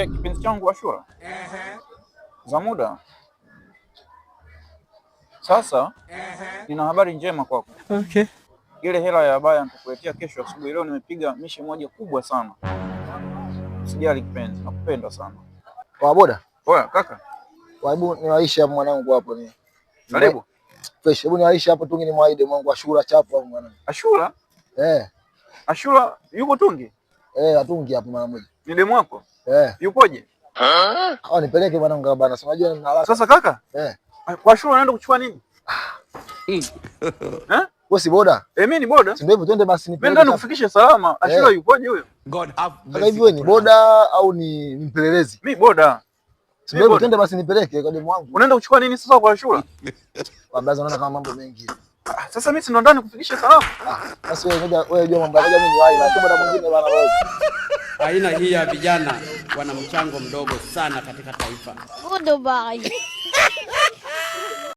Kipenzi changu Ashura. Za muda. Sasa nina habari njema kwako. Okay. Ile hela ya baya nitakuletea kesho asubuhi. Leo nimepiga mishi moja kubwa sana. Usijali kipenzi, nakupenda sana. Kwa boda? Oya kaka. Hebu niwaishe hapo mwanangu hapo ni. Karibu. Fresh, hebu niwaishe hapo Tungi ni mwaide mwanangu Ashura chapo hapo mwanangu. Ashura? Ashura yuko Tungi? Tungi hapo mara moja. Ni demu wako? Yupoje? Nipeleke mwanangu bana. Unajua nina haraka. Sasa kaka? Kwa Ashura unaenda kuchukua nini? Wewe si boda? Mimi ni boda. Si ndio hivyo, twende basi nipeleke. Nenda nikufikishe salama. Ashura yupoje huyo? God have mercy. Sasa hivi wewe ni boda au ni mpelelezi? Mimi boda. Si ndio hivyo, twende basi nipeleke kwa demu wangu. Unaenda kuchukua nini sasa kwa Ashura? Kwa blaza unaona kama mambo mengi. Sasa mimi si ndo ndani kufikisha salama. Sasa wewe jua mambo moja mimi ni wahi, lakini boda mwingine bana wewe. Aina hii ya vijana wana mchango mdogo sana katika taifa. Goodbye.